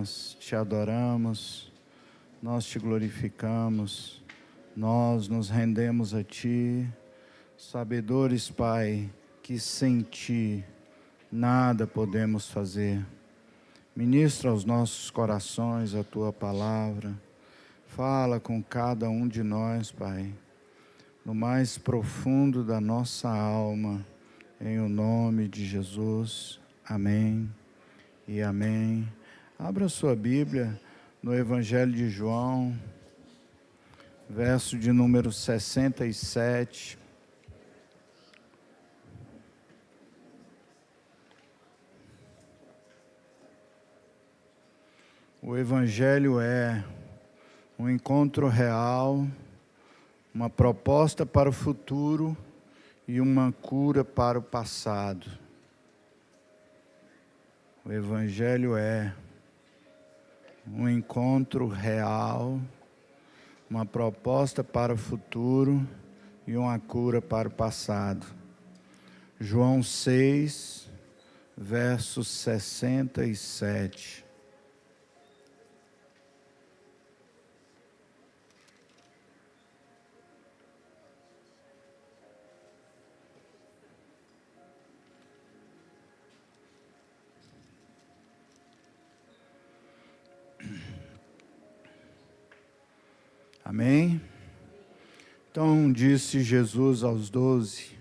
nós te adoramos, nós te glorificamos, nós nos rendemos a ti, sabedores, Pai, que sem ti nada podemos fazer. Ministra aos nossos corações a tua palavra, fala com cada um de nós, Pai, no mais profundo da nossa alma, em o nome de Jesus. Amém e amém. Abra sua Bíblia no Evangelho de João, verso de número 67. O Evangelho é um encontro real, uma proposta para o futuro e uma cura para o passado. O Evangelho é um encontro real, uma proposta para o futuro e uma cura para o passado. João 6, verso 67. Amém? Então disse Jesus aos 12,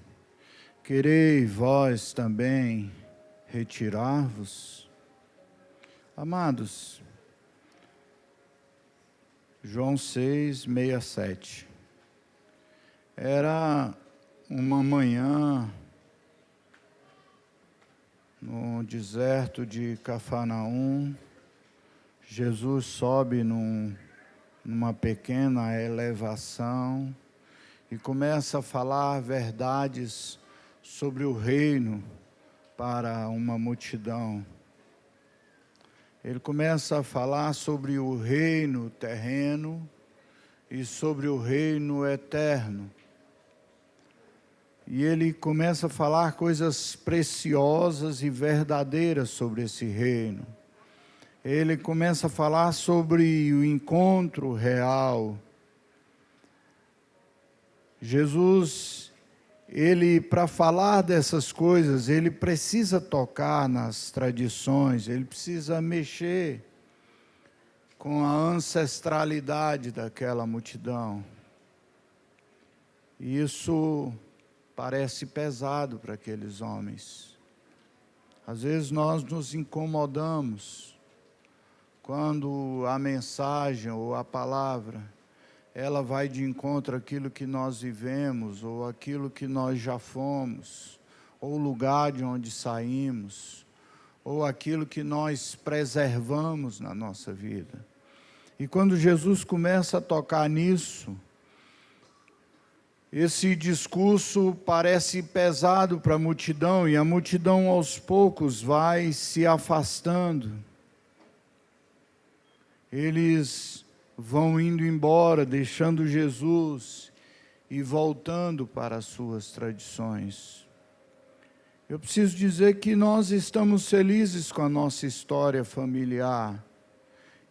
querei vós também retirar-vos? Amados, João 6, 67. Era uma manhã no deserto de Cafarnaum. Jesus sobe numa pequena elevação e começa a falar verdades sobre o reino para uma multidão. Ele começa a falar sobre o reino terreno e sobre o reino eterno. E ele começa a falar coisas preciosas e verdadeiras sobre esse reino. Ele começa a falar sobre o encontro real. Jesus, para falar dessas coisas, ele precisa tocar nas tradições, ele precisa mexer com a ancestralidade daquela multidão. E isso parece pesado para aqueles homens. Às vezes nós nos incomodamos quando a mensagem ou a palavra, ela vai de encontro àquilo que nós vivemos, ou aquilo que nós já fomos, ou o lugar de onde saímos, ou aquilo que nós preservamos na nossa vida. E quando Jesus começa a tocar nisso, esse discurso parece pesado para a multidão, e a multidão aos poucos vai se afastando. Eles vão indo embora, deixando Jesus e voltando para as suas tradições. Eu preciso dizer que nós estamos felizes com a nossa história familiar.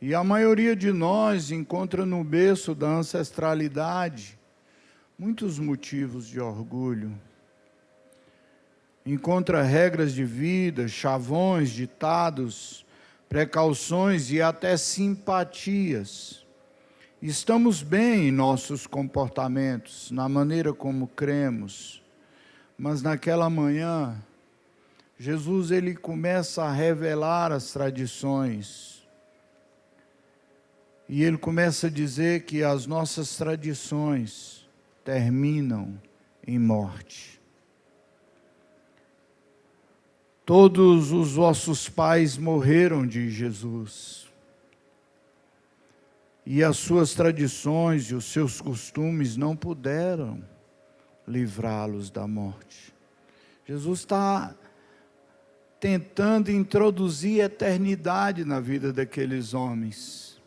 E a maioria de nós encontra no berço da ancestralidade muitos motivos de orgulho. Encontra regras de vida, chavões, ditados, precauções e até simpatias. Estamos bem em nossos comportamentos, na maneira como cremos, mas naquela manhã, Jesus ele começa a revelar as tradições, e ele começa a dizer que as nossas tradições terminam em morte. Todos os vossos pais morreram, diz Jesus. E as suas tradições e os seus costumes não puderam livrá-los da morte. Jesus está tentando introduzir eternidade na vida daqueles homens.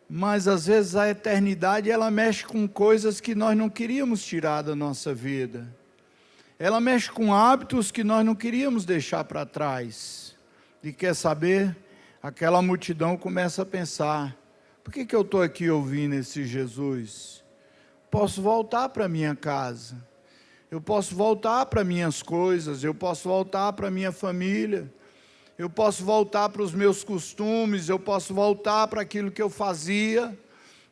Mas às vezes a eternidade ela mexe com coisas que nós não queríamos tirar da nossa vida. Ela mexe com hábitos que nós não queríamos deixar para trás. E quer saber? aquela multidão começa a pensar: por que eu estou aqui ouvindo esse Jesus? Posso voltar para minha casa, eu posso voltar para minhas coisas, eu posso voltar para minha família, eu posso voltar para os meus costumes, eu posso voltar para aquilo que eu fazia.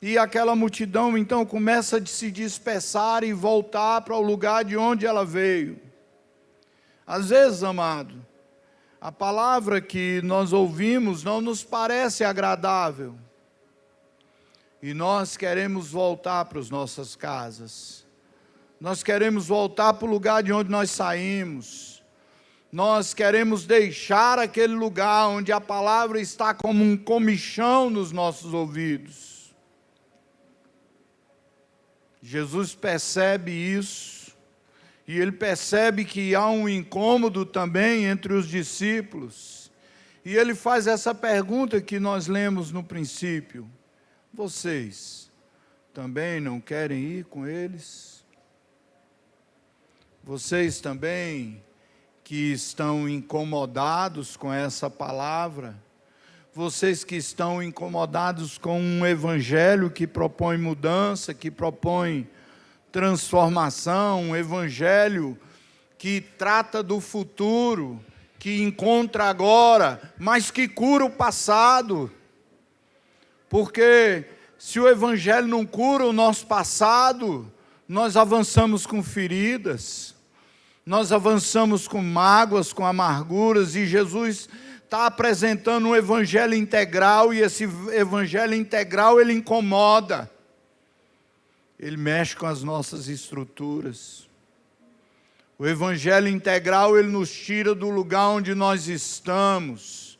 E aquela multidão então começa a se dispersar e voltar para o lugar de onde ela veio. Às vezes, amado, a palavra que nós ouvimos não nos parece agradável. E nós queremos voltar para as nossas casas. Nós queremos voltar para o lugar de onde nós saímos. Nós queremos deixar aquele lugar onde a palavra está como um comichão nos nossos ouvidos. Jesus percebe isso, e ele percebe que há um incômodo também entre os discípulos, e ele faz essa pergunta que nós lemos no princípio: vocês também não querem ir com eles? Vocês também que estão incomodados com essa palavra, vocês que estão incomodados com um evangelho que propõe mudança, que propõe transformação, um evangelho que trata do futuro, que encontra agora, mas que cura o passado. Porque se o evangelho não cura o nosso passado, nós avançamos com feridas, nós avançamos com mágoas, com amarguras, e Jesus está apresentando um evangelho integral, e esse evangelho integral, ele incomoda, ele mexe com as nossas estruturas. O evangelho integral, ele nos tira do lugar onde nós estamos,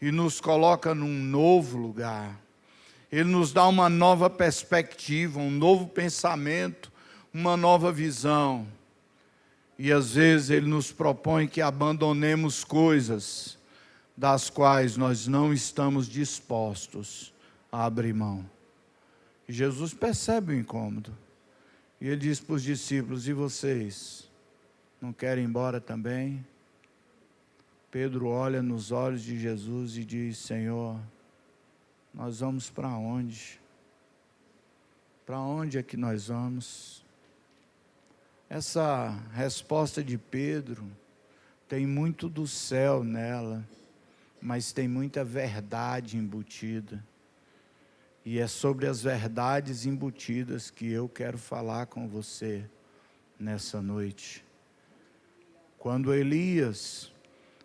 e nos coloca num novo lugar. Ele nos dá uma nova perspectiva, um novo pensamento, uma nova visão. E às vezes ele nos propõe que abandonemos coisas das quais nós não estamos dispostos a abrir mão. E Jesus percebe o incômodo, e ele diz para os discípulos: e vocês, não querem ir embora também? Pedro olha nos olhos de Jesus e diz: Senhor, nós vamos para onde? Para onde é que nós vamos? Essa resposta de Pedro tem muito do céu nela, mas tem muita verdade embutida. E é sobre as verdades embutidas que eu quero falar com você nessa noite. Quando Elias,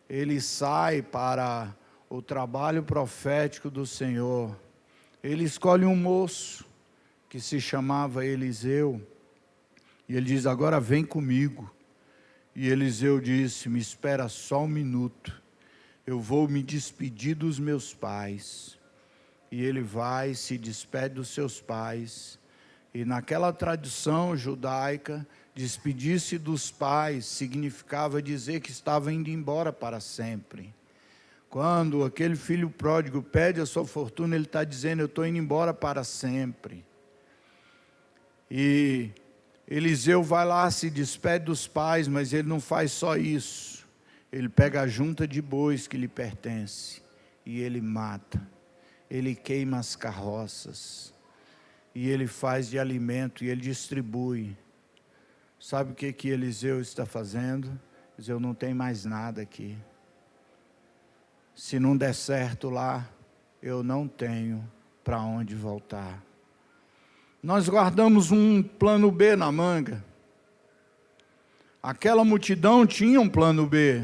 ele sai para o trabalho profético do Senhor, ele escolhe um moço que se chamava Eliseu, e ele diz: agora vem comigo. E Eliseu disse: me espera só um minuto, eu vou me despedir dos meus pais. E ele vai, se despede dos seus pais, e naquela tradição judaica, despedir-se dos pais significava dizer que estava indo embora para sempre. Quando aquele filho pródigo pede a sua fortuna, ele está dizendo: eu estou indo embora para sempre. E Eliseu vai lá, se despede dos pais, mas ele não faz só isso. Ele pega a junta de bois que lhe pertence e ele mata. Ele queima as carroças e ele faz de alimento e ele distribui. Sabe o que Eliseu está fazendo? Eliseu: não tem mais nada aqui. Se não der certo lá, eu não tenho para onde voltar. Nós guardamos um plano B na manga. Aquela multidão tinha um plano B.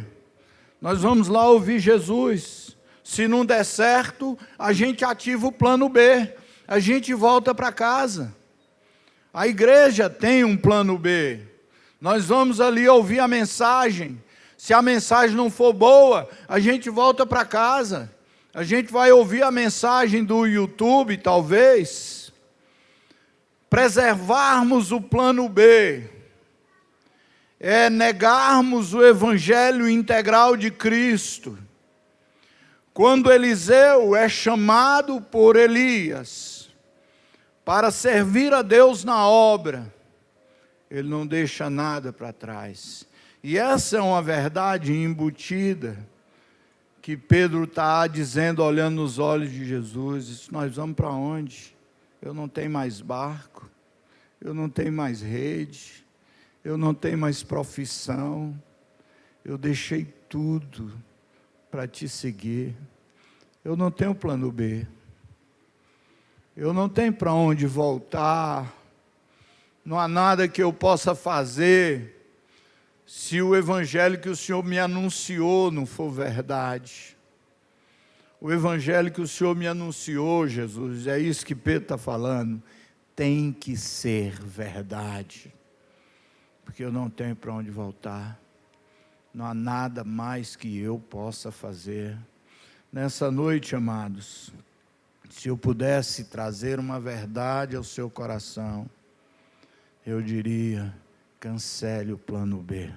Nós vamos lá ouvir Jesus. Se não der certo, a gente ativa o plano B. A gente volta para casa. A igreja tem um plano B. Nós vamos ali ouvir a mensagem. Se a mensagem não for boa, a gente volta para casa. A gente vai ouvir a mensagem do YouTube, talvez. Preservarmos o plano B é negarmos o evangelho integral de Cristo. Quando Eliseu é chamado por Elias para servir a Deus na obra, ele não deixa nada para trás. E essa é uma verdade embutida que Pedro está dizendo, olhando nos olhos de Jesus: nós vamos para onde? Eu não tenho mais barco, eu não tenho mais rede, eu não tenho mais profissão, eu deixei tudo para te seguir, eu não tenho plano B, eu não tenho para onde voltar, não há nada que eu possa fazer se o evangelho que o Senhor me anunciou não for verdade. O evangelho que o Senhor me anunciou, Jesus, é isso que Pedro está falando, tem que ser verdade, porque eu não tenho para onde voltar, não há nada mais que eu possa fazer. Nessa noite, amados, se eu pudesse trazer uma verdade ao seu coração, eu diria: cancele o plano B.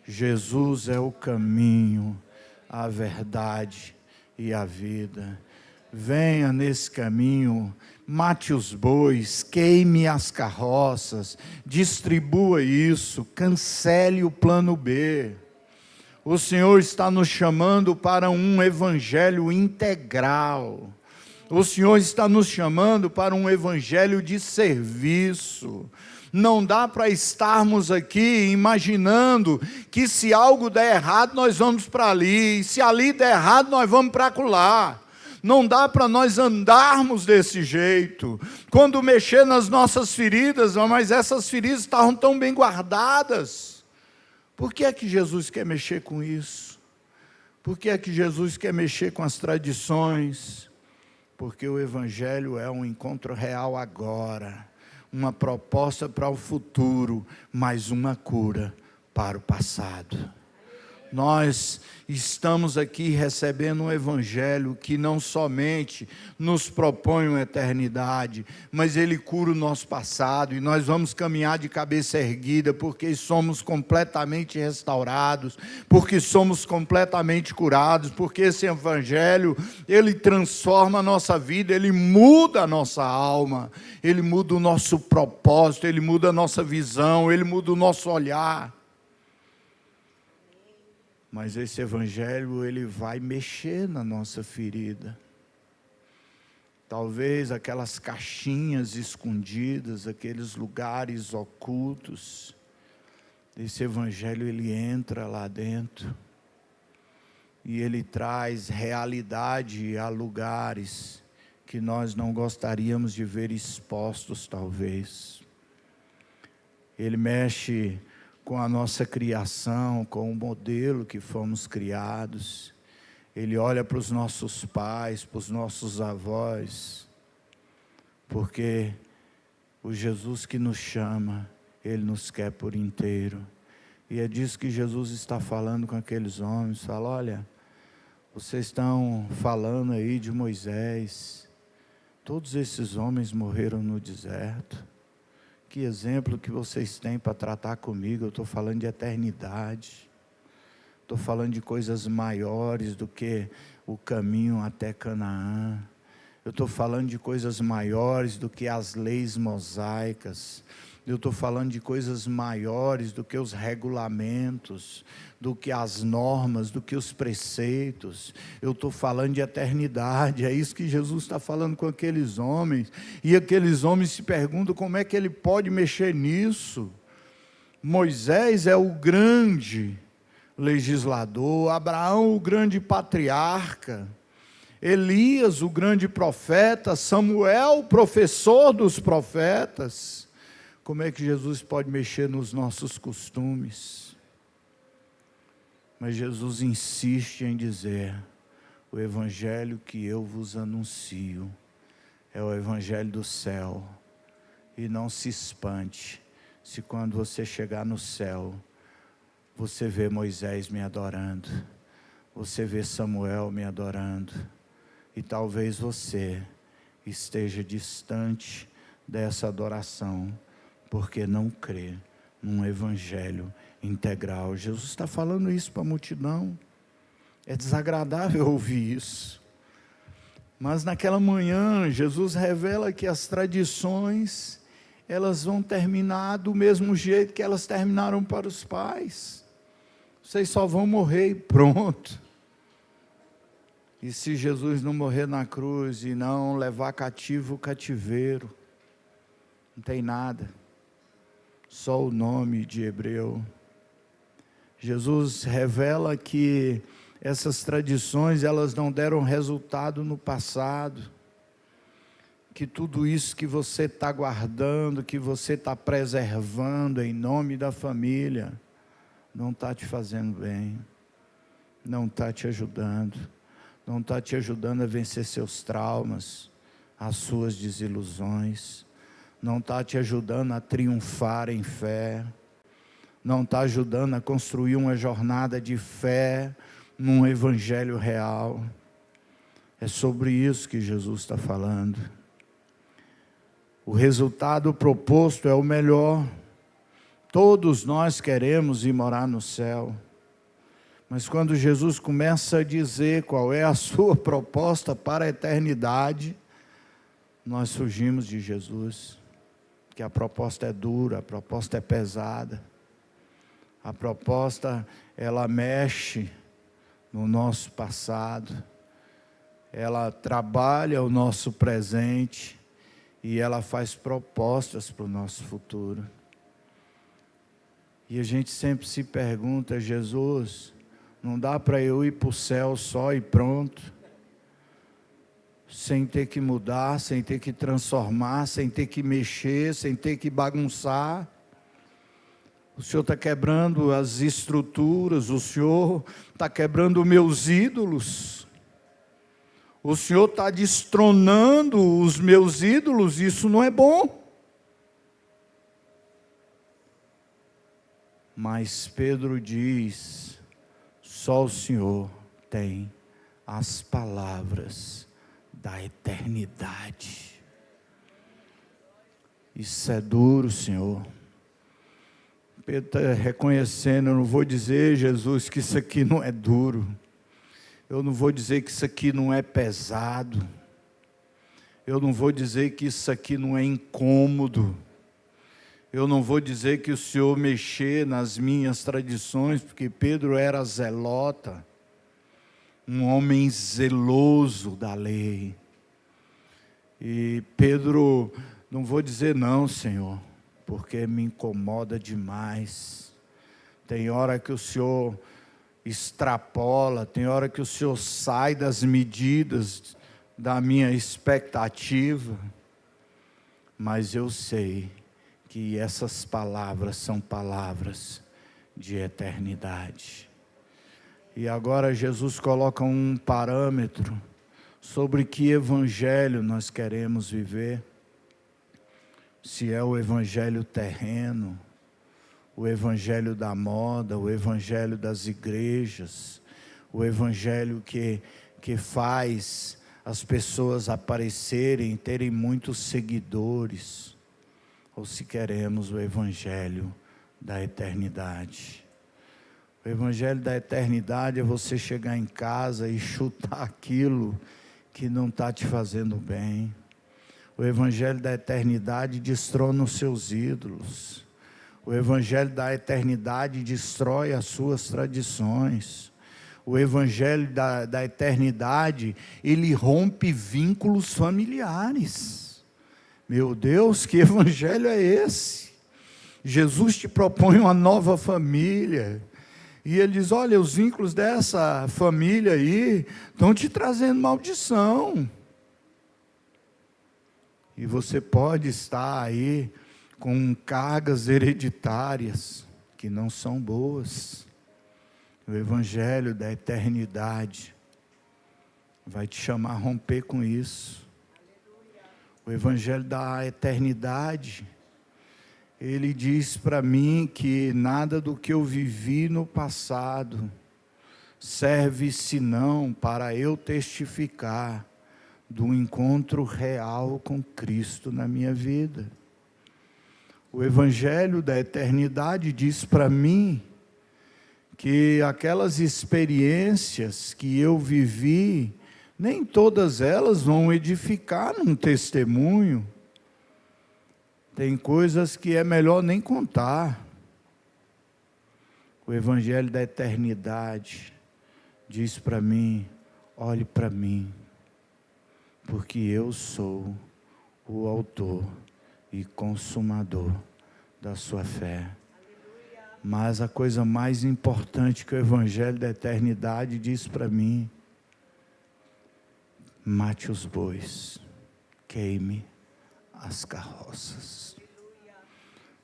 Jesus é o caminho, a verdade e a vida. Venha nesse caminho, mate os bois, queime as carroças, distribua isso, cancele o plano B. O Senhor está nos chamando para um evangelho integral. O Senhor está nos chamando para um evangelho de serviço. Não dá para estarmos aqui imaginando que se algo der errado, nós vamos para ali, e se ali der errado, nós vamos para acolá. Não dá para nós andarmos desse jeito. Quando mexer nas nossas feridas, mas essas feridas estavam tão bem guardadas. Por que é que Jesus quer mexer com isso? Por que é que Jesus quer mexer com as tradições? Porque o evangelho é um encontro real agora, uma proposta para o futuro, mas uma cura para o passado. Nós estamos aqui recebendo um evangelho que não somente nos propõe uma eternidade, mas ele cura o nosso passado, e nós vamos caminhar de cabeça erguida, porque somos completamente restaurados, porque somos completamente curados, porque esse evangelho, ele transforma a nossa vida, ele muda a nossa alma, ele muda o nosso propósito, ele muda a nossa visão, ele muda o nosso olhar. Mas esse evangelho, ele vai mexer na nossa ferida. Talvez aquelas caixinhas escondidas, aqueles lugares ocultos, esse evangelho, ele entra lá dentro, e ele traz realidade a lugares que nós não gostaríamos de ver expostos, talvez. Ele mexe com a nossa criação, com o modelo que fomos criados. Ele olha para os nossos pais, para os nossos avós, porque o Jesus que nos chama, ele nos quer por inteiro. E é disso que Jesus está falando com aqueles homens. Fala: olha, vocês estão falando aí de Moisés, todos esses homens morreram no deserto. Que exemplo que vocês têm para tratar comigo? Eu estou falando de eternidade, estou falando de coisas maiores do que o caminho até Canaã, eu estou falando de coisas maiores do que as leis mosaicas, eu estou falando de coisas maiores do que os regulamentos, do que as normas, do que os preceitos. Eu estou falando de eternidade. É isso que Jesus está falando com aqueles homens. E aqueles homens se perguntam como é que ele pode mexer nisso. Moisés é o grande legislador, Abraão o grande patriarca, Elias o grande profeta, Samuel o professor dos profetas. Como é que Jesus pode mexer nos nossos costumes? Mas Jesus insiste em dizer: o evangelho que eu vos anuncio é o evangelho do céu. E não se espante se quando você chegar no céu, você vê Moisés me adorando, você vê Samuel me adorando, e talvez você esteja distante dessa adoração, porque não crê num evangelho integral. Jesus está falando isso para a multidão. É desagradável ouvir isso. Mas naquela manhã, Jesus revela que as tradições, elas vão terminar do mesmo jeito que elas terminaram para os pais. Vocês só vão morrer e pronto. E se Jesus não morrer na cruz e não levar cativo o cativeiro, não tem nada, só o nome de hebreu. Jesus revela que essas tradições, elas não deram resultado no passado, que tudo isso que você está guardando, que você está preservando em nome da família, não está te fazendo bem, não está te ajudando, não está te ajudando a vencer seus traumas, as suas desilusões, não está te ajudando a triunfar em fé, não está ajudando a construir uma jornada de fé num evangelho real. É sobre isso que Jesus está falando. O resultado proposto é o melhor. Todos nós queremos ir morar no céu. Mas quando Jesus começa a dizer qual é a sua proposta para a eternidade, nós fugimos de Jesus. Porque a proposta é dura, a proposta é pesada. A proposta, ela mexe no nosso passado. Ela trabalha o nosso presente. E ela faz propostas para o nosso futuro. E a gente sempre se pergunta: Jesus, não dá para eu ir para o céu só e pronto? Sem ter que mudar, sem ter que transformar, sem ter que mexer, sem ter que bagunçar. O Senhor está quebrando as estruturas, o Senhor está quebrando meus ídolos. O Senhor está destronando os meus ídolos, isso não é bom. Mas Pedro diz: só o Senhor tem as palavras da eternidade. Isso é duro, Senhor. Pedro está reconhecendo: eu não vou dizer, Jesus, que isso aqui não é duro. Eu não vou dizer que isso aqui não é pesado. Eu não vou dizer que isso aqui não é incômodo. Eu não vou dizer que o Senhor mexer nas minhas tradições, porque Pedro era zelota, um homem zeloso da lei. E Pedro, não vou dizer não, Senhor, porque me incomoda demais. Tem hora que o Senhor extrapola, tem hora que o Senhor sai das medidas da minha expectativa, mas eu sei que essas palavras são palavras de eternidade. E agora Jesus coloca um parâmetro sobre que evangelho nós queremos viver. Se é o evangelho terreno, o evangelho da moda, o evangelho das igrejas, o evangelho que faz as pessoas aparecerem, terem muitos seguidores, ou se queremos o evangelho da eternidade. O evangelho da eternidade é você chegar em casa e chutar aquilo que não está te fazendo bem. O evangelho da eternidade destrona os seus ídolos. O evangelho da eternidade destrói as suas tradições. O evangelho da eternidade, ele rompe vínculos familiares. Meu Deus, que evangelho é esse? Jesus te propõe uma nova família. E ele diz: olha, os vínculos dessa família aí estão te trazendo maldição. E você pode estar aí com cargas hereditárias que não são boas. O evangelho da eternidade vai te chamar a romper com isso. O evangelho da eternidade, ele diz para mim que nada do que eu vivi no passado serve senão para eu testificar do encontro real com Cristo na minha vida. O evangelho da eternidade diz para mim que aquelas experiências que eu vivi, nem todas elas vão edificar num testemunho. Tem coisas que é melhor nem contar. O evangelho da eternidade diz para mim: olhe para mim, porque eu sou o autor e consumador da sua fé. Mas a coisa mais importante que o Evangelho da Eternidade diz para mim: mate os bois, queime as carroças.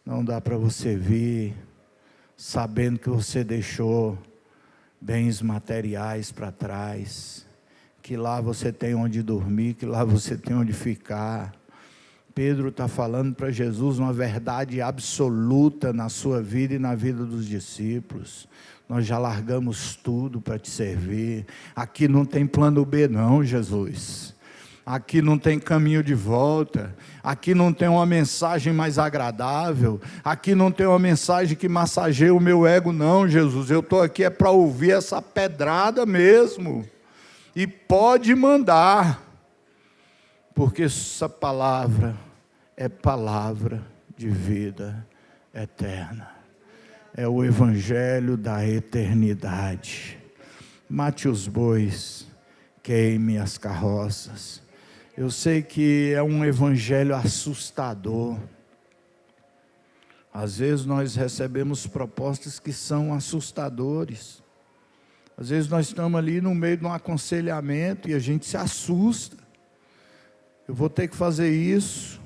Não dá para você vir sabendo que você deixou bens materiais para trás, que lá você tem onde dormir, que lá você tem onde ficar. Pedro está falando para Jesus uma verdade absoluta na sua vida e na vida dos discípulos. Nós já largamos tudo para te servir. Aqui não tem plano B não, Jesus. Aqui não tem caminho de volta. Aqui não tem uma mensagem mais agradável. Aqui não tem uma mensagem que massageie o meu ego não, Jesus. Eu estou aqui para ouvir essa pedrada mesmo. E pode mandar. Porque essa palavra é palavra de vida eterna. É o Evangelho da eternidade. Mate os bois, queime as carroças. Eu sei que é um Evangelho assustador. Às vezes nós recebemos propostas que são assustadores. Às vezes nós estamos ali no meio de um aconselhamento e a gente se assusta. Eu vou ter que fazer isso.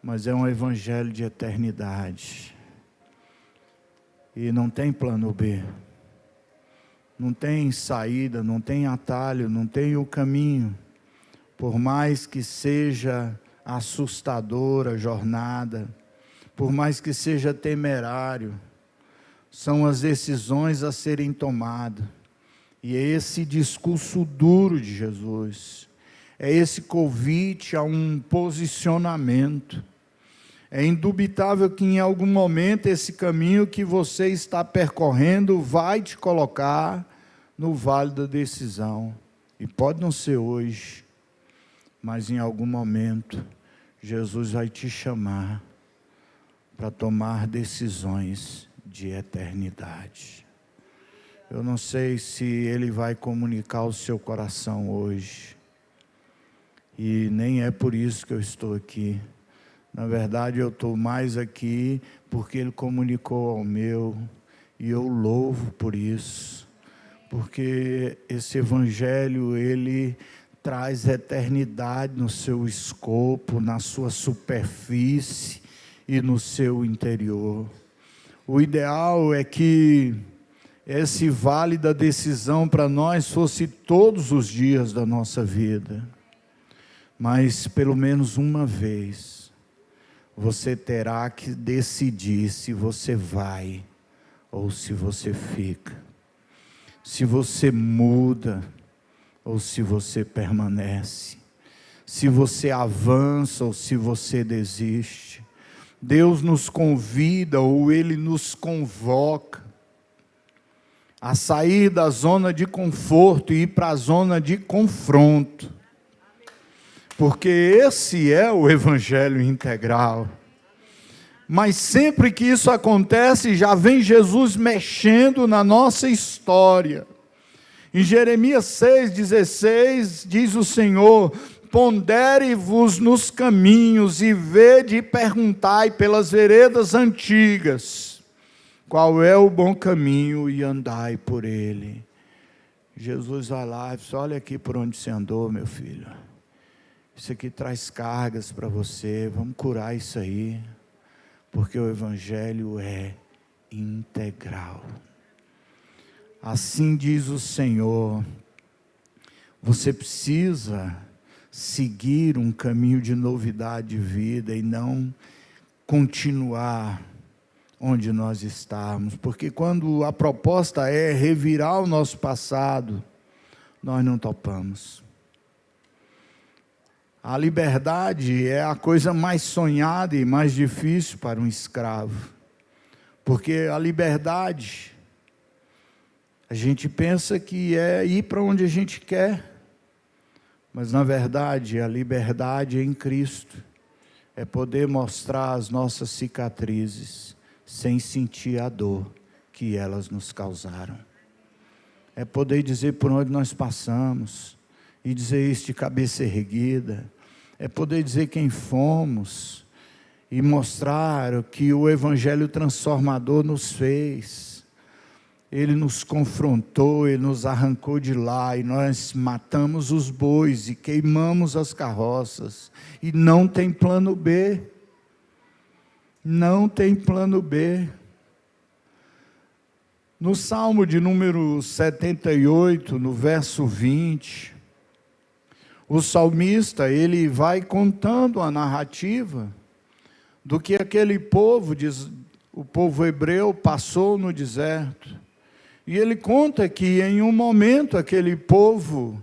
Mas é um Evangelho de eternidade. E não tem plano B. Não tem saída, não tem atalho, não tem o caminho. Por mais que seja assustadora a jornada, por mais que seja temerário, são as decisões a serem tomadas. E é esse discurso duro de Jesus. É esse convite a um posicionamento. É indubitável que em algum momento esse caminho que você está percorrendo vai te colocar no vale da decisão. E pode não ser hoje, mas em algum momento Jesus vai te chamar para tomar decisões de eternidade. Eu não sei se Ele vai comunicar o seu coração hoje. E nem é por isso que eu estou aqui. Na verdade, eu estou mais aqui porque Ele comunicou ao meu, e eu louvo por isso. Porque esse Evangelho, ele traz eternidade no seu escopo, na sua superfície e no seu interior. O ideal é que esse vale da decisão para nós fosse todos os dias da nossa vida. Mas pelo menos uma vez, você terá que decidir se você vai ou se você fica. Se você muda ou se você permanece. Se você avança ou se você desiste. Deus nos convida ou Ele nos convoca a sair da zona de conforto e ir para a zona de confronto. Porque esse é o Evangelho integral. Mas sempre que isso acontece, já vem Jesus mexendo na nossa história. Em Jeremias 6,16, diz o Senhor: pondere-vos nos caminhos e vede e perguntai pelas veredas antigas, qual é o bom caminho, e andai por ele. Jesus vai lá e diz: olha aqui por onde você andou, meu filho. Isso aqui traz cargas para você, vamos curar isso aí, porque o Evangelho é integral. Assim diz o Senhor, você precisa seguir um caminho de novidade de vida e não continuar onde nós estamos, porque quando a proposta é revirar o nosso passado, nós não topamos. A liberdade é a coisa mais sonhada e mais difícil para um escravo, porque a liberdade, a gente pensa que é ir para onde a gente quer, mas na verdade a liberdade em Cristo é poder mostrar as nossas cicatrizes sem sentir a dor que elas nos causaram. é poder dizer por onde nós passamos, e dizer isso de cabeça erguida, é poder dizer quem fomos, e mostrar o que o Evangelho transformador nos fez. Ele nos confrontou, Ele nos arrancou de lá, e nós matamos os bois, e queimamos as carroças, e não tem plano B, não tem plano B. No Salmo de número 78, no verso 20, o salmista, ele vai contando a narrativa do que aquele povo, o povo hebreu, passou no deserto. E ele conta que em um momento aquele povo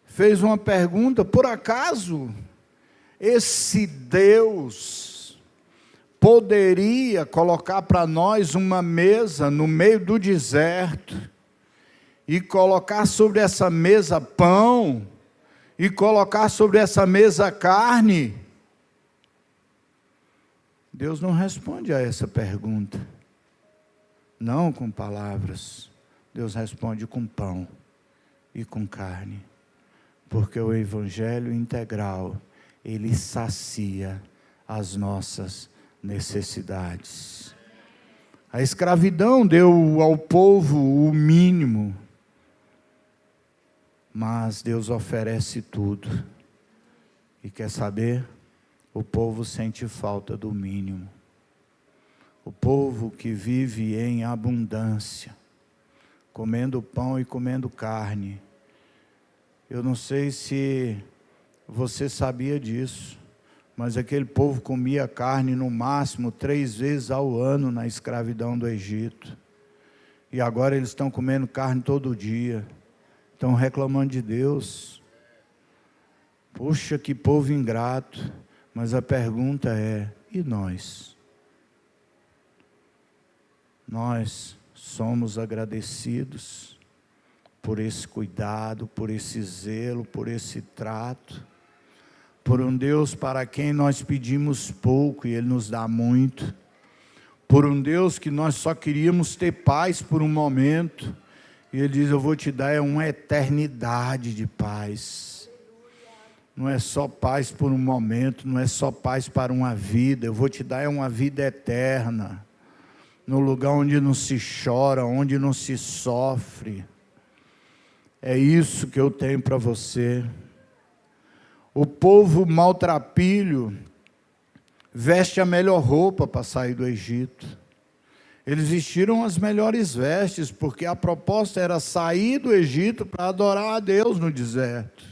fez uma pergunta: por acaso esse Deus poderia colocar para nós uma mesa no meio do deserto, e colocar sobre essa mesa pão, e colocar sobre essa mesa carne? Deus não responde a essa pergunta, não com palavras. Deus responde com pão e com carne, porque o Evangelho integral, ele sacia as nossas necessidades. A escravidão deu ao povo o mínimo, mas Deus oferece tudo. E quer saber? O povo sente falta do mínimo. O povo que vive em abundância, comendo pão e comendo carne. Eu não sei se você sabia disso, mas aquele povo comia carne no máximo 3 vezes ao ano na escravidão do Egito. E agora eles estão comendo carne todo dia. Estão reclamando de Deus. Puxa, que povo ingrato. Mas a pergunta é: e nós? Nós somos agradecidos por esse cuidado, por esse zelo, por esse trato, por um Deus para quem nós pedimos pouco e Ele nos dá muito, por um Deus que nós só queríamos ter paz por um momento, e Ele diz: eu vou te dar uma eternidade de paz. Não é só paz por um momento, não é só paz para uma vida, eu vou te dar uma vida eterna, no lugar onde não se chora, onde não se sofre. É isso que eu tenho para você. O povo maltrapilho veste a melhor roupa para sair do Egito. Eles vestiram as melhores vestes, porque a proposta era sair do Egito para adorar a Deus no deserto.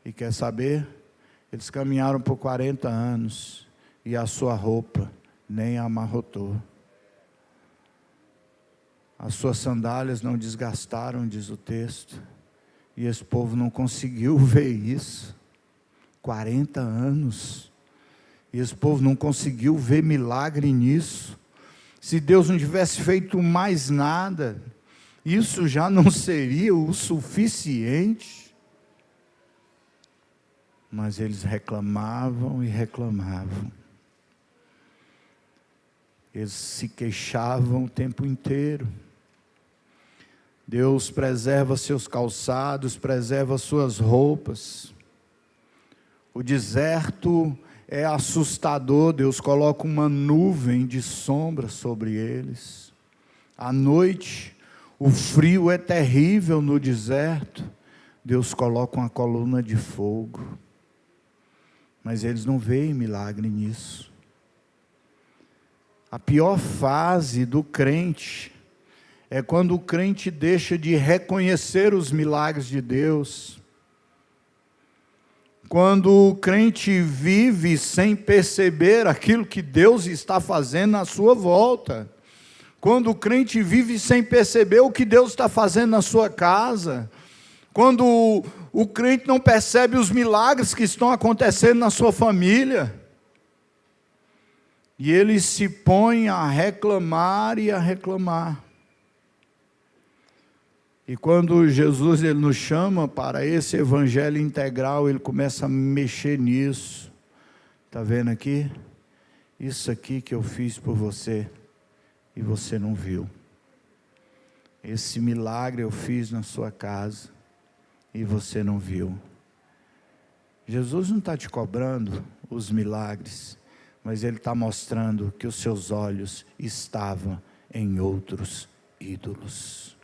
E quer saber? Eles caminharam por 40 anos, e a sua roupa nem amarrotou. As suas sandálias não desgastaram, diz o texto. E esse povo não conseguiu ver isso. 40 anos. E esse povo não conseguiu ver milagre nisso. Se Deus não tivesse feito mais nada, isso já não seria o suficiente. Mas eles reclamavam e reclamavam. Eles se queixavam o tempo inteiro. Deus preserva seus calçados, preserva suas roupas. O deserto é assustador, Deus coloca uma nuvem de sombra sobre eles. À noite, o frio é terrível no deserto, Deus coloca uma coluna de fogo. Mas eles não veem milagre nisso. A pior fase do crente é quando o crente deixa de reconhecer os milagres de Deus. Quando o crente vive sem perceber aquilo que Deus está fazendo na sua volta. Quando o crente vive sem perceber o que Deus está fazendo na sua casa. Quando o crente não percebe os milagres que estão acontecendo na sua família. E ele se põe a reclamar e a reclamar. E quando Jesus ele nos chama para esse evangelho integral, ele começa a mexer nisso. Está vendo aqui? Isso aqui que eu fiz por você, e você não viu. esse milagre eu fiz na sua casa e você não viu. Jesus não está te cobrando os milagres, mas Ele está mostrando que os seus olhos estavam em outros ídolos,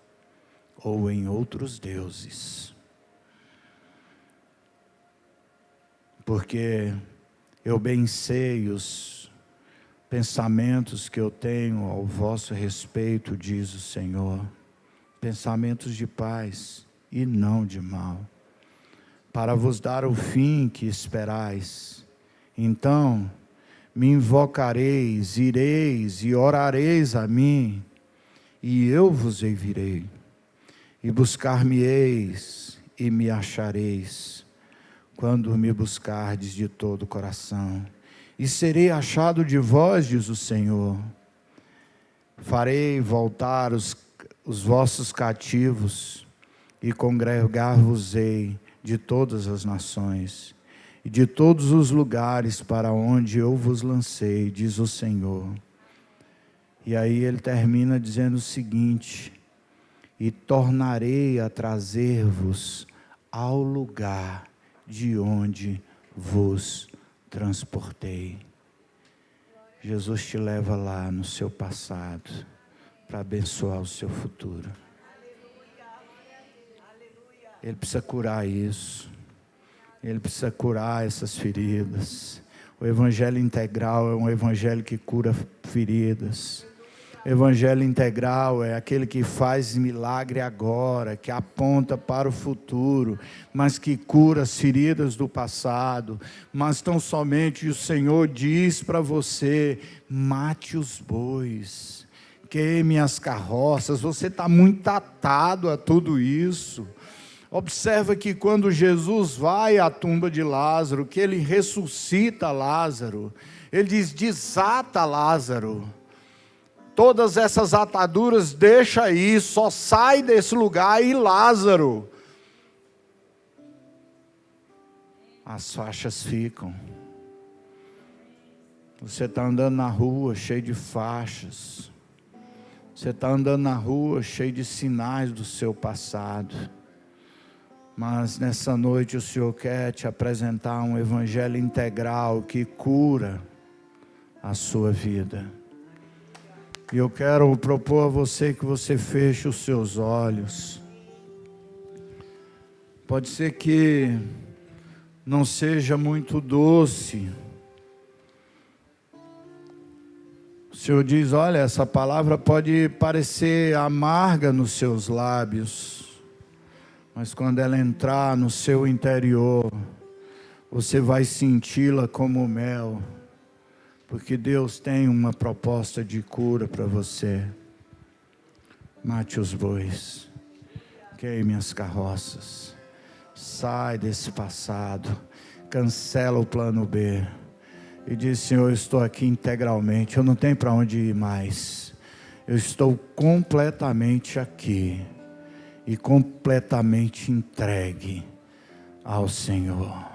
ou em outros deuses. Porque eu bem sei os pensamentos que eu tenho ao vosso respeito, diz o Senhor, pensamentos de paz e não de mal, para vos dar o fim que esperais. Então me invocareis, ireis e orareis a mim, e eu vos ouvirei, e buscar-me-eis e me achareis, quando me buscardes de todo o coração. E serei achado de vós, diz o Senhor. Farei voltar os vossos cativos, e congregar-vos-ei de todas as nações, e de todos os lugares para onde eu vos lancei, diz o Senhor. E aí ele termina dizendo o seguinte: e tornarei a trazer-vos ao lugar de onde vos transportei. Jesus te leva lá no seu passado, para abençoar o seu futuro. Ele precisa curar isso. Ele precisa curar essas feridas. O evangelho integral é um evangelho que cura feridas. O evangelho integral é aquele que faz milagre agora, que aponta para o futuro, mas que cura as feridas do passado. Mas tão somente o Senhor diz para você: mate os bois, queime as carroças. Você está muito atado a tudo isso. Observa que quando Jesus vai à tumba de Lázaro, que ele ressuscita Lázaro, ele diz: desata Lázaro. Todas essas ataduras deixa aí, só sai desse lugar e Lázaro. As faixas ficam. Você está andando na rua cheio de faixas. Você está andando na rua cheio de sinais do seu passado. Mas nessa noite o Senhor quer te apresentar um evangelho integral que cura a sua vida. E eu quero propor a você que você feche os seus olhos. Pode ser que não seja muito doce. O Senhor diz: olha, essa palavra pode parecer amarga nos seus lábios, mas quando ela entrar no seu interior, você vai senti-la como mel. Porque Deus tem uma proposta de cura para você. Mate os bois, queime as carroças, sai desse passado, cancela o plano B, e diz: Senhor, eu estou aqui integralmente, eu não tenho para onde ir mais, eu estou completamente aqui, e completamente entregue ao Senhor.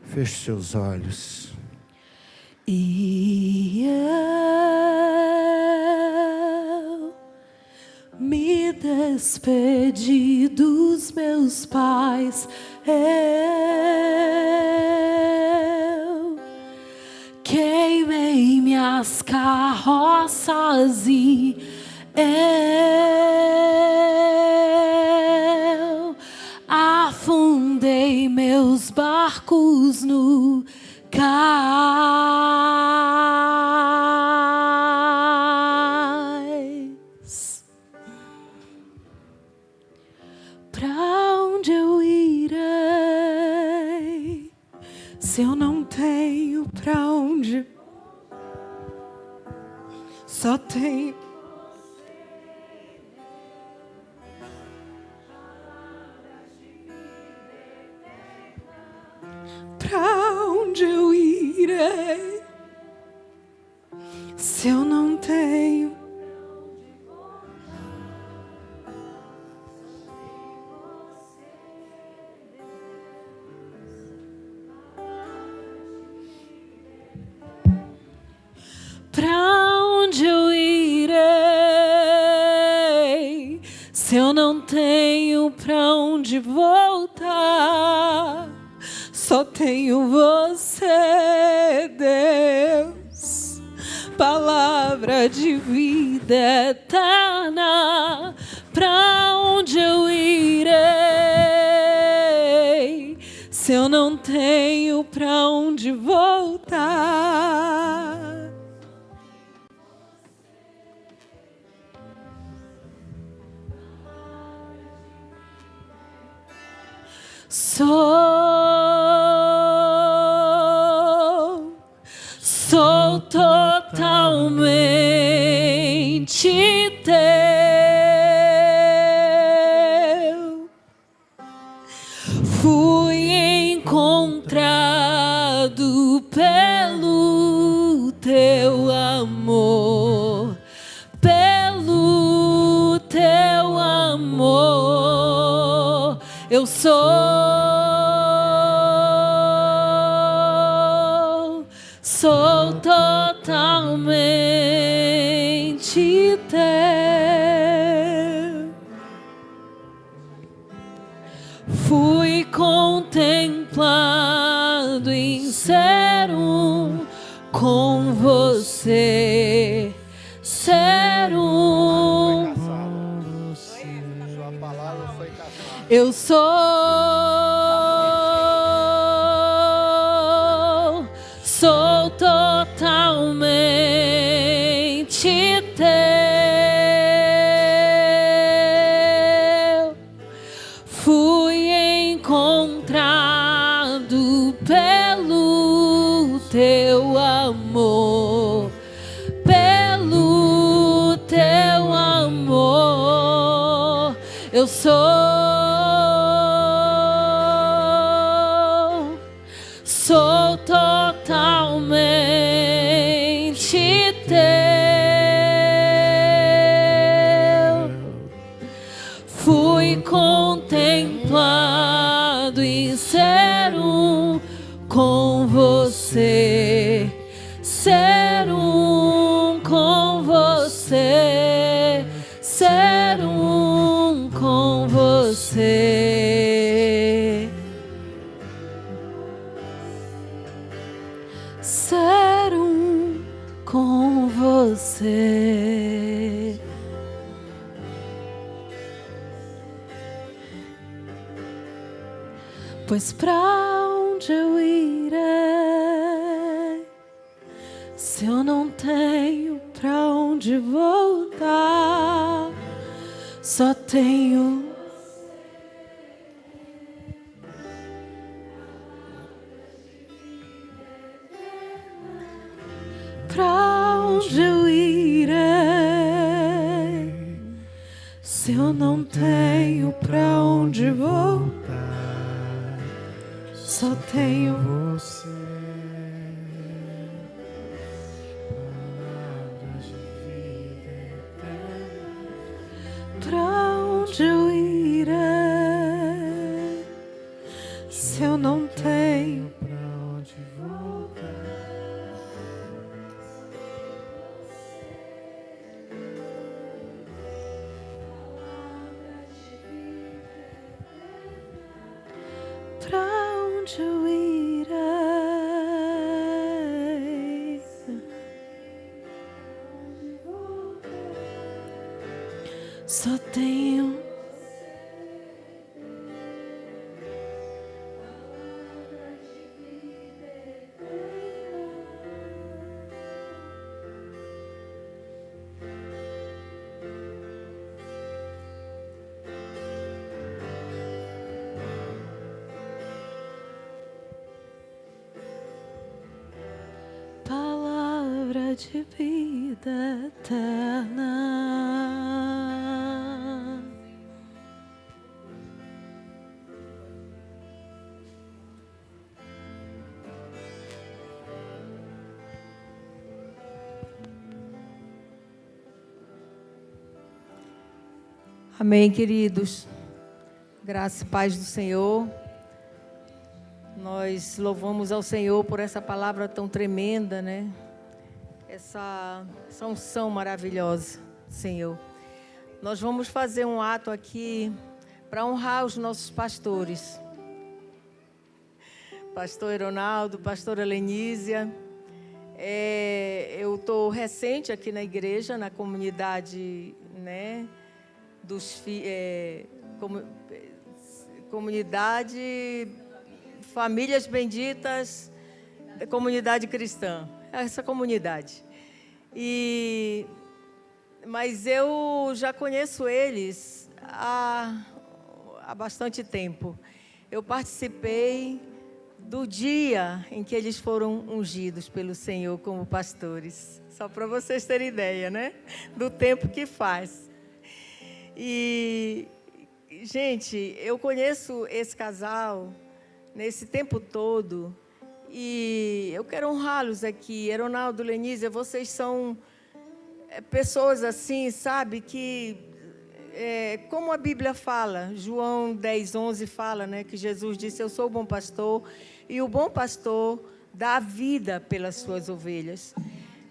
Feche seus olhos. E eu me despedi dos meus pais. Eu queimei minhas carroças e eu afundei meus barcos no cais. Pra onde eu irei se eu não tenho pra onde? Só tenho pra onde eu irei se eu não tenho? Pra onde eu irei tenho pra onde voltar. Só tenho você, Deus. Palavra de vida eterna. Pra onde eu irei se eu não tenho pra onde voltar? Sou totalmente teu. Fui encontrado pelo teu amor, pelo teu amor. Eu sou totalmente teu. Fui contemplado em ser um com você, ser um. Sua palavra foi caçada. Eu sou totalmente teu. Fui encontrado pelo teu amor, pelo teu amor. Eu sou totalmente teu. Fui contemplado em ser um com você, ser um com você, ser um com você. Ser um com você. Pois pra onde eu irei se eu não tenho pra onde voltar? Só tenho pra onde eu irei se eu não tenho pra onde voltar? Só tenho você. Palavras de vida eterna. pra onde eu irei se eu não tenho pra onde voltar? pra onde eu irei. Só tenho palavra de vida eterna. Amém, queridos. Graça e paz do Senhor. Nós louvamos ao Senhor por essa palavra tão tremenda, né? Essa unção maravilhosa, Senhor. Nós vamos fazer um ato aqui para honrar os nossos pastores. Pastor Ronaldo, pastora Lenísia. Eu estou recente aqui na igreja, na comunidade, né, comunidade Famílias Benditas, comunidade cristã, essa comunidade. Mas eu já conheço eles há bastante tempo. Eu participei do dia em que eles foram ungidos pelo Senhor como pastores. Só para vocês terem ideia, né? Do tempo que faz. E, gente, eu conheço esse casal nesse tempo todo e eu quero honrá-los aqui. Ronaldo, Lenísia, vocês são pessoas assim, sabe, que, como a Bíblia fala, João 10:11 fala, né, que Jesus disse: eu sou o bom pastor e o bom pastor dá a vida pelas suas ovelhas.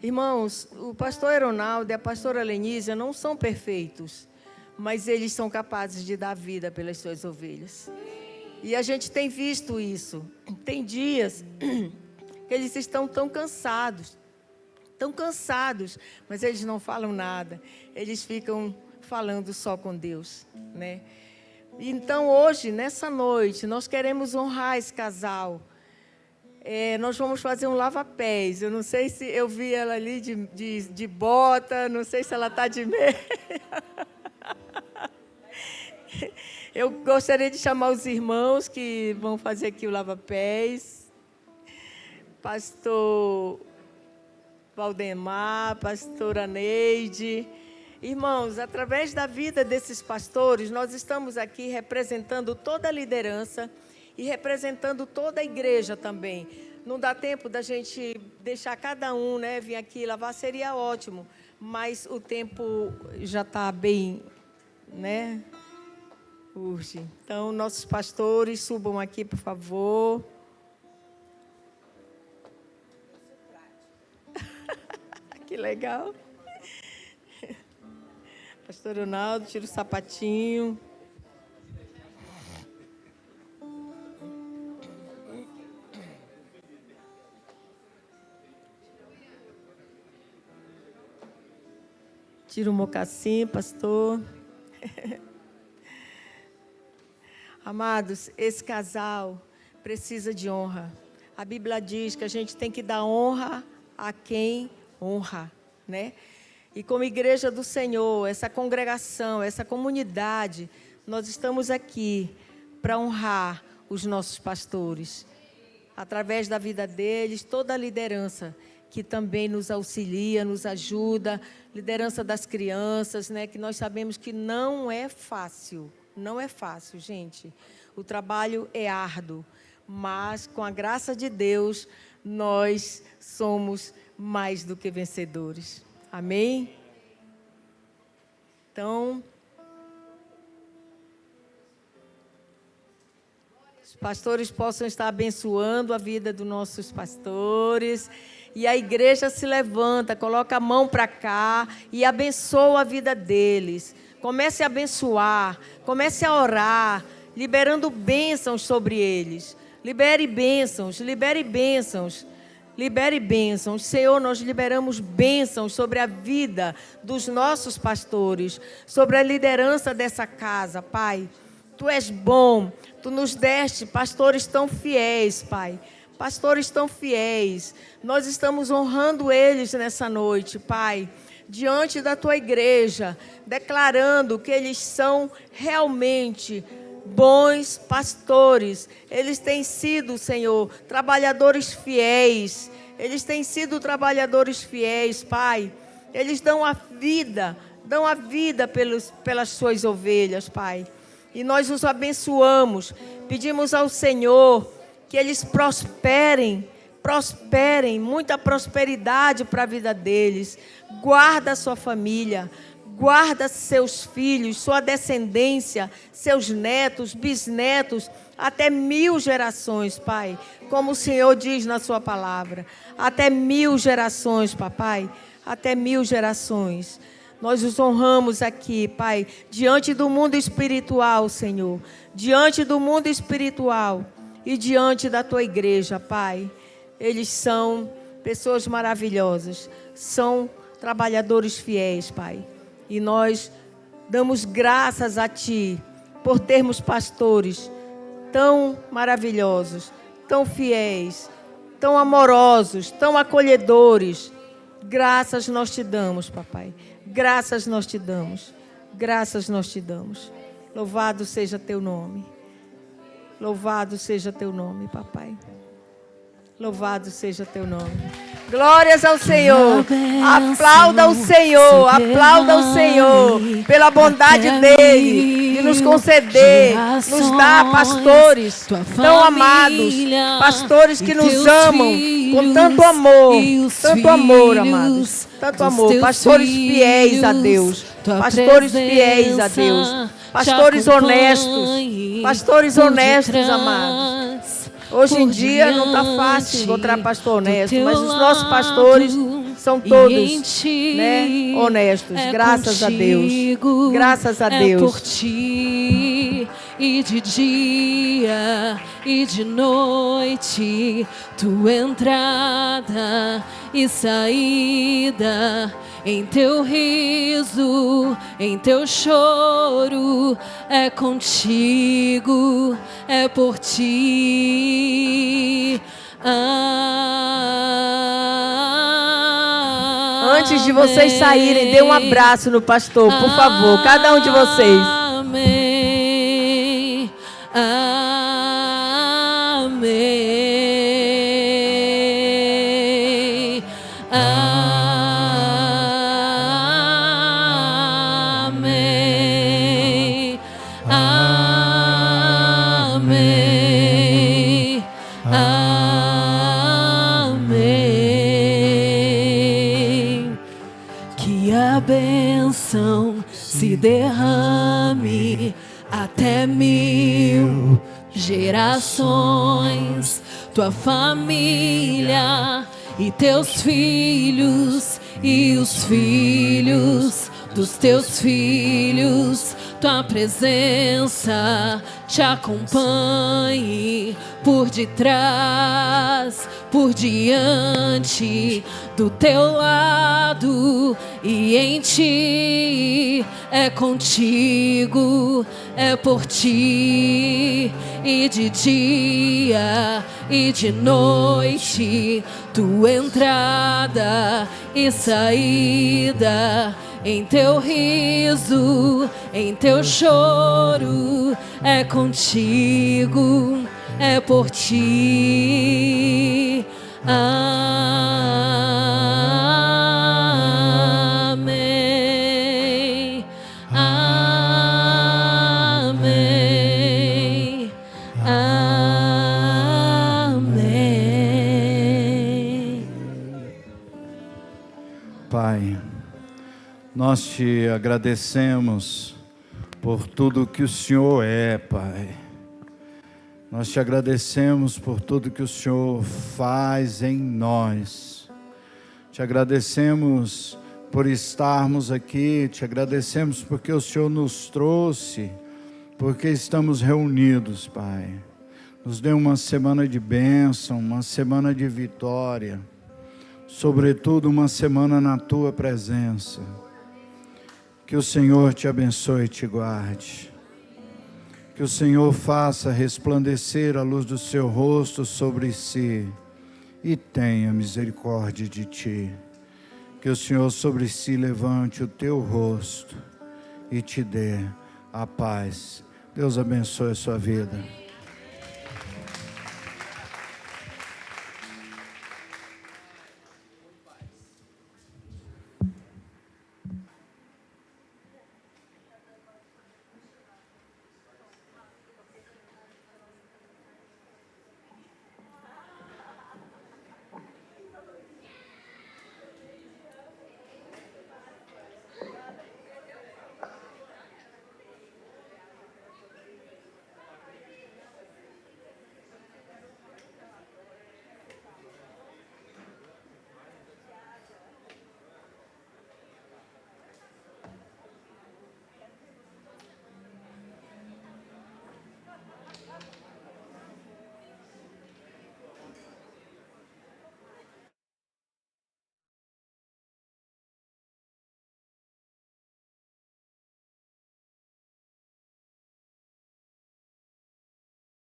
Irmãos, o pastor Ronaldo e a pastora Lenísia não são perfeitos, mas eles são capazes de dar vida pelas suas ovelhas. E a gente tem visto isso. Tem dias que eles estão tão cansados, mas eles não falam nada. Eles ficam falando só com Deus, né? Então, hoje, nessa noite, nós queremos honrar esse casal. Nós vamos fazer um lava-pés. Eu não sei se eu vi ela ali de bota, não sei se ela está de meia. Eu gostaria de chamar os irmãos que vão fazer aqui o lava-pés. Pastor Valdemar, pastora Neide. Irmãos, através da vida desses pastores, nós estamos aqui representando toda a liderança e representando toda a igreja também. Não dá tempo da gente deixar cada um, né, vir aqui lavar, seria ótimo, mas o tempo já está bem, né, urge. Então, nossos pastores, subam aqui, por favor. Que legal. Pastor Ronaldo, tira o sapatinho. Tira o mocassim, pastor. Amados, esse casal precisa de honra. A Bíblia diz que a gente tem que dar honra a quem honra, né? E como igreja do Senhor, essa congregação, essa comunidade, nós estamos aqui para honrar os nossos pastores. Através da vida deles, toda a liderança que também nos auxilia, nos ajuda, liderança das crianças, né? Que nós sabemos que não é fácil, gente. O trabalho é árduo, mas com a graça de Deus, nós somos mais do que vencedores. Amém? Então, os pastores possam estar abençoando a vida dos nossos pastores. E a igreja se levanta, coloca a mão para cá e abençoa a vida deles. Comece a abençoar, comece a orar, liberando bênçãos sobre eles. Libere bênçãos, libere bênçãos. Libere bênçãos. Senhor, nós liberamos bênçãos sobre a vida dos nossos pastores, sobre a liderança dessa casa, Pai. Tu és bom, Tu nos deste pastores tão fiéis, Pai. Pastores tão fiéis. Nós estamos honrando eles nessa noite, Pai, diante da Tua igreja, declarando que eles são realmente bons pastores. Eles têm sido, Senhor, trabalhadores fiéis. Eles têm sido trabalhadores fiéis, Pai. Eles dão a vida pelas suas ovelhas, Pai. E nós os abençoamos. Pedimos ao Senhor que eles prosperem, muita prosperidade para a vida deles. Guarda a sua família. Guarda seus filhos, sua descendência, seus netos, bisnetos, até 1000 gerações, Pai. Como o Senhor diz na sua palavra. Até 1000 gerações, papai. Até 1000 gerações. Nós os honramos aqui, Pai, diante do mundo espiritual, Senhor. Diante do mundo espiritual e diante da Tua igreja, Pai. Eles são pessoas maravilhosas, são trabalhadores fiéis, Pai. E nós damos graças a Ti por termos pastores tão maravilhosos, tão fiéis, tão amorosos, tão acolhedores. Graças nós te damos, papai. Graças nós te damos. Graças nós te damos. Louvado seja teu nome. Louvado seja teu nome, papai. Louvado seja teu nome. Glórias ao Senhor. Aplauda o Senhor. Aplauda o Senhor pela bondade dele de nos conceder, nos dar pastores tão amados, pastores que nos amam com tanto amor, amados, tanto amor, pastores fiéis a Deus, pastores fiéis a Deus, pastores honestos, amados. Hoje em dia não está fácil encontrar pastor honesto, mas os nossos pastores são todos, né, honestos. Graças a Deus. Graças a Deus. É por ti, e de dia e de noite, tua entrada e saída, em teu riso, em teu choro, é contigo, é por ti. Antes de vocês saírem, dê um abraço no pastor, por favor, cada um de vocês. Amém. Amém. Amém. Amém. Amém. Que a bênção se derrame até 1000 gerações, tua família e teus filhos e os filhos dos teus filhos, tua presença te acompanhe por detrás, por diante, do teu lado e em ti. É contigo, é por ti, e de dia e de noite, tua entrada e saída, em teu riso, em teu choro, é contigo, é por ti. Amém. Amém. Amém. Pai, nós te agradecemos por tudo que o Senhor é, Pai. Nós te agradecemos por tudo que o Senhor faz em nós. Te agradecemos por estarmos aqui, te agradecemos porque o Senhor nos trouxe, porque estamos reunidos, Pai. Nos dê uma semana de bênção, uma semana de vitória, sobretudo uma semana na Tua presença. Que o Senhor te abençoe e te guarde. Que o Senhor faça resplandecer a luz do seu rosto sobre si e tenha misericórdia de ti. Que o Senhor sobre si levante o teu rosto e te dê a paz. Deus abençoe a sua vida.